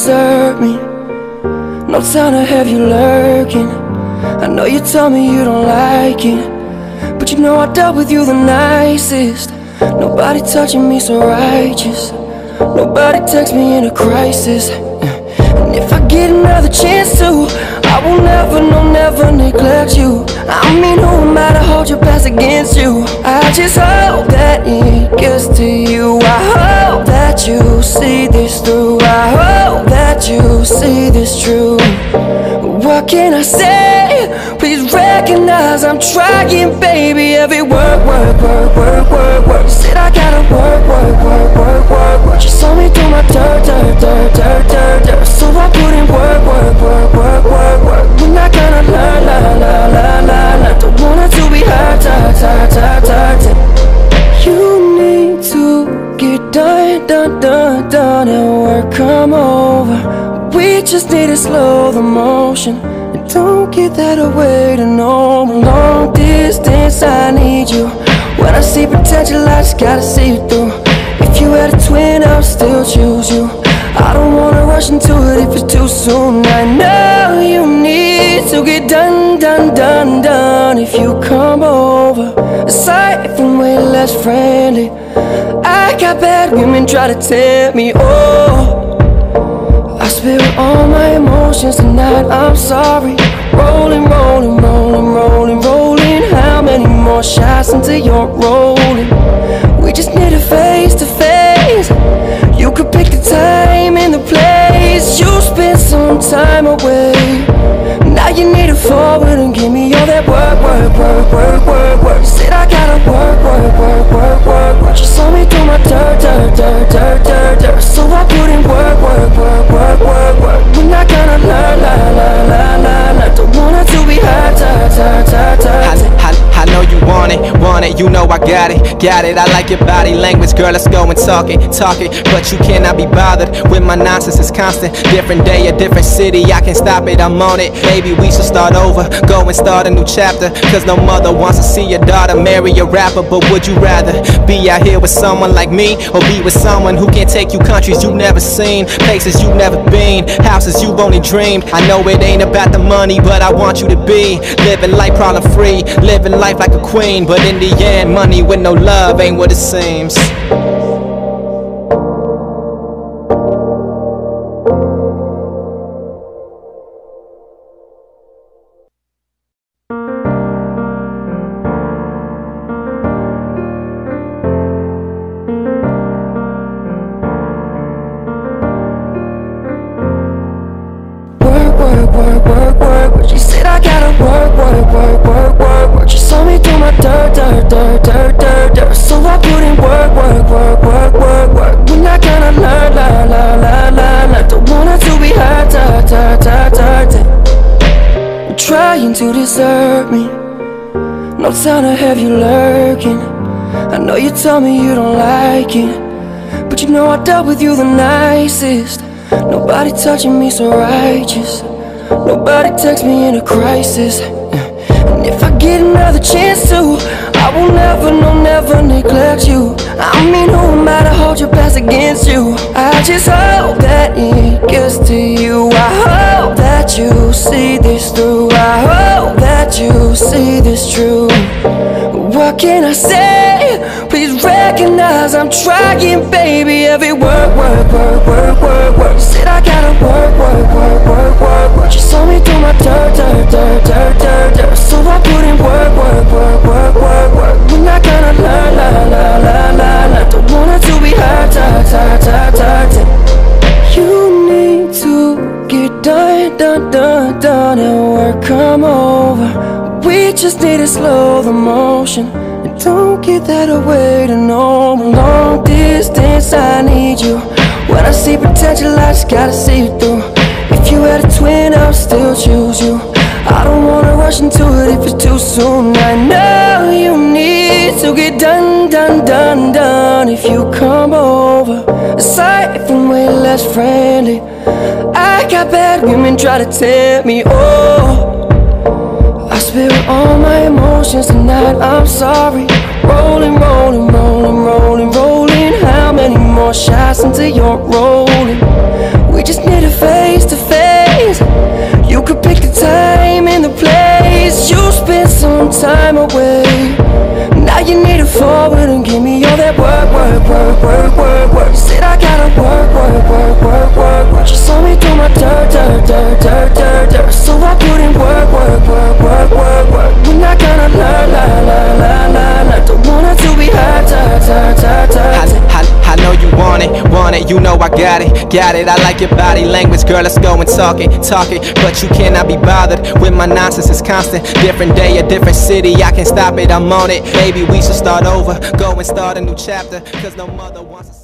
desert me. No time to have you lurking. I know you told me you don't like it, but you know I dealt with you the nicest. Nobody touching me so righteous. Nobody takes me in a crisis. And if I get another chance to, I will never, no, never neglect you. I mean, who am I to hold your past against you? I just hope that it gets to you. I hope that you see this through. I hope that you see this true. What can I say? Please recognize I'm trying, baby. Every word, word, word, word, word, word. You said I gotta work, work, work, work, work, work. You saw me through my dirt, dirt, dirt, dirt, dirt, dirt. So I put in work, work, work, work, work, work. We're not gonna learn, la, la, la, la, la. Don't want it to be hurt, hurt, hurt, hurt, hurt. You need to get done, done, done, done, and work come over. We just need to slow the motion, and don't get that away to no long distance. I need you. When I see potential, I just gotta see you through. If you had a twin, I'll still choose you. I don't wanna rush into it if it's too soon. I know you need to get done, done, done, done. If you come over, aside from way less friendly, I got bad women try to tempt me. Oh, I spill all my emotions tonight, I'm sorry. Rolling, rolling, rolling, rolling, rolling. How many more shots until you're rolling? We just need a face to face. You could pick the time and the place. You spent some time away. Now you need to forward and give me all that work, work, work, work, work, work. You said I gotta work, work, work, work, work, work. You saw me through my dirt, dirt, dirt, dirt, dirt, dirt. So I put in work, work, work, work, work, work. We're not gonna learn, la, la, la, la, la. Don't want it to be hurt, hurt, hurt, hurt, hurt. I know you want it, you know I got it. I like your body language, girl, let's go and talk it. But you cannot be bothered with my nonsense, it's constant. Different day, a different city, I can't stop it, I'm on it. Baby, we should start over, go and start a new chapter. Cause no mother wants to see your daughter marry a rapper. But would you rather be out here with someone like me, or be with someone who can take you countries you've never seen, places you've never been, houses you've only dreamed? I know it ain't about the money, but I want you to be living life problem free, living life like a queen. But in the end, money with no love ain't what it seems. Work, work, work, work, work. She said I gotta work, work, work, work, work, work. She saw me through my dirt, dirt, dirt, dirt, dirt, dirt. So I put in work, work, work, work, work, work. We're not gonna learn, la, la, la, la, la. Don't want it to be hurt, hurt, hurt, hurt, hurt. You're trying to desert me. No time to have you lurking. I know you told me you don't like it, but you know I dealt with you the nicest. Nobody touching me so righteous. Nobody takes me in a crisis. And if I get another chance to, I will never, no, never neglect you. I mean, who am I to hold your past against you? I just hope that it gets to you. I hope that you see this through. I hope that you see this true. What can I say? Please recognize I'm trying, baby. Every word, word, word, word, word, word. You said I gotta work, work, work, work, work, work. You saw me through my dirt, dirt, dirt, dirt, dirt, dirt. So I put in work, work, work, work, work, work. We're not gonna learn, la, la, la, la, la. Don't want it to be hurt, hurt, hurt, hurt, hurt. You need to get done, done, done, done, and work come over. We just need to slow the motion, and don't get that away to no long distance. I need you. When I see potential, I just gotta see you through. If you had a twin, I'll still choose you. I don't wanna rush into it if it's too soon. I know you need to get done, done, done, done. If you come over, aside from way less friendly, I got bad women try to tempt me. Oh, I spill all my emotions tonight, I'm sorry. Rolling, rolling, rolling, rolling, rolling. How many more shots until you're rolling? We just need a I got it, I like your body language, girl, let's go and talk it, but you cannot be bothered with my nonsense, it's constant, different day, a different city, I can't stop it, I'm on it, baby, we should start over, go and start a new chapter, cause no mother wants to